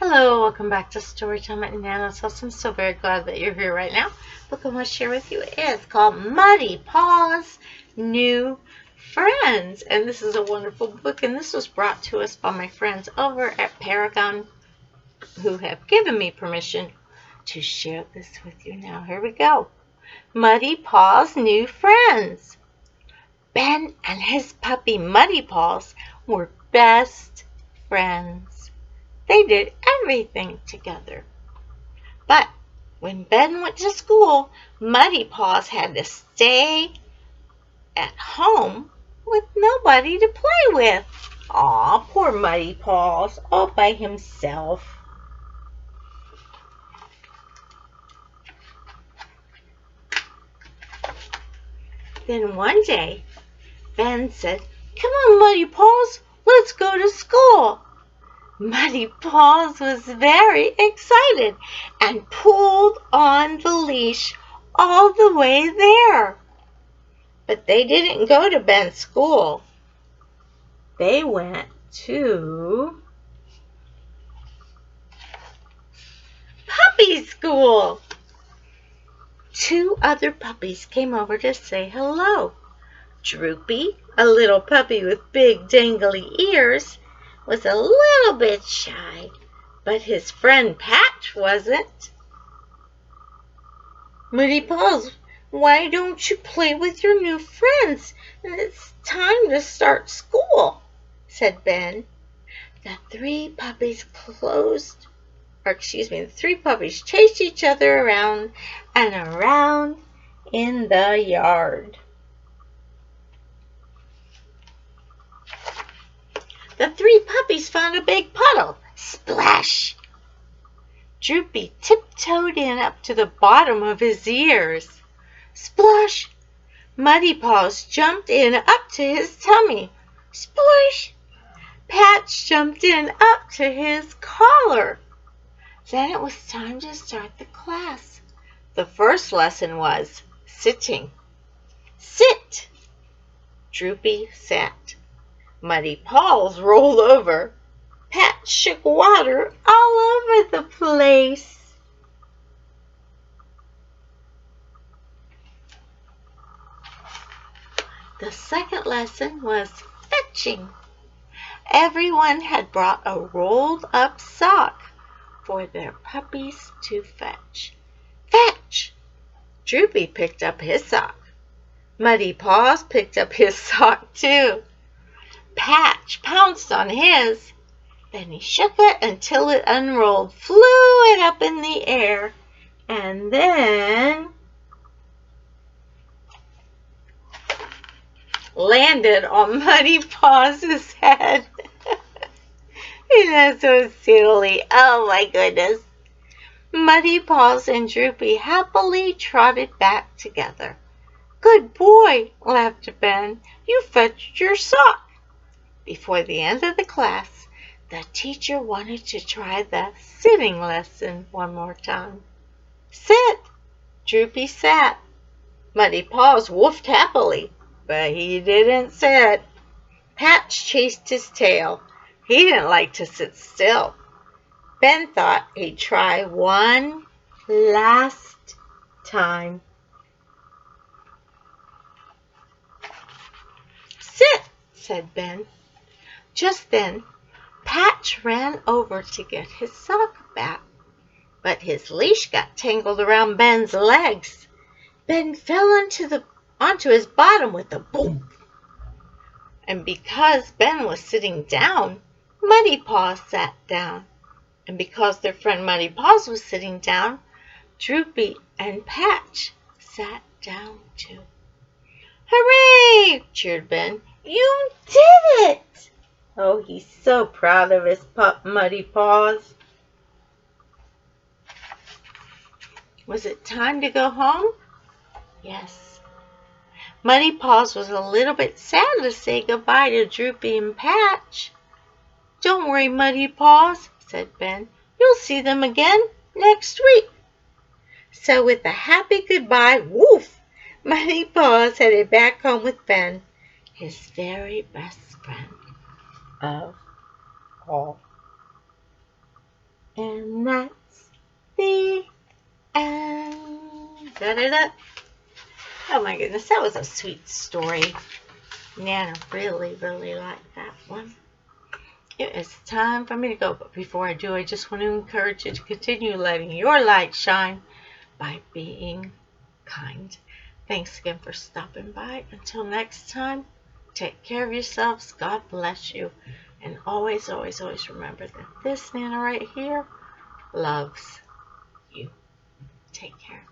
Hello, welcome back to Storytime at Nana's house. I'm so very glad that you're here right now. Book I want to share with you is called Muddy Paws New Friends. And this is a wonderful book, and this was brought to us by my friends over at Parragon who have given me permission to share this with you now. Here we go. Muddy Paws New Friends. Ben and his puppy Muddy Paws were best friends. They did everything together. But when Ben went to school, Muddy Paws had to stay at home with nobody to play with. Aw, poor Muddy Paws, all by himself. Then one day, Ben said, "Come on, Muddy Paws, let's go to school." Muddy Paws was very excited and pulled on the leash all the way there. But they didn't go to Ben's school. They went to puppy school. Two other puppies came over to say hello. Droopy, a little puppy with big dangly ears, was a little bit shy, but his friend Patch wasn't. "Muddy Paws, why don't you play with your new friends? It's time to start school," said Ben. The three puppies chased each other around and around in the yard. The three puppies found a big puddle. Splash! Droopy tiptoed in up to the bottom of his ears. Splash! Muddy Paws jumped in up to his tummy. Splash! Patch jumped in up to his collar. Then it was time to start the class. The first lesson was sitting. Sit! Droopy sat. Muddy Paws rolled over. Patch shook water all over the place. The second lesson was fetching. Everyone had brought a rolled up sock for their puppies to fetch. Fetch! Droopy picked up his sock. Muddy Paws picked up his sock too. Patch pounced on his. Then he shook it until it unrolled, flew it up in the air, and then landed on Muddy Paws' head. Isn't that so silly? Oh my goodness. Muddy Paws and Droopy happily trotted back together. "Good boy," laughed Ben. "You fetched your sock." Before the end of the class, the teacher wanted to try the sitting lesson one more time. Sit! Droopy sat. Muddy Paws woofed happily, but he didn't sit. Patch chased his tail. He didn't like to sit still. Ben thought he'd try one last time. Sit, said Ben. Just then, Patch ran over to get his sock back, but his leash got tangled around Ben's legs. Ben fell onto his bottom with a boom. And because Ben was sitting down, Muddy Paws sat down. And because their friend Muddy Paws was sitting down, Droopy and Patch sat down too. "Hooray!" cheered Ben. "You did it!" Oh, he's so proud of his pup, Muddy Paws. Was it time to go home? Yes. Muddy Paws was a little bit sad to say goodbye to Droopy and Patch. "Don't worry, Muddy Paws," said Ben. "You'll see them again next week." So with a happy goodbye, woof, Muddy Paws headed back home with Ben, his very best friend of all. And that's the end. Da-da-da. Oh my goodness, that was a sweet story. Nana really, really liked that one. It is time for me to go, but before I do, I just want to encourage you to continue letting your light shine by being kind. Thanks again for stopping by. Until next time, take care of yourselves. God bless you. And always, always, always remember that this Nana right here loves you. Take care.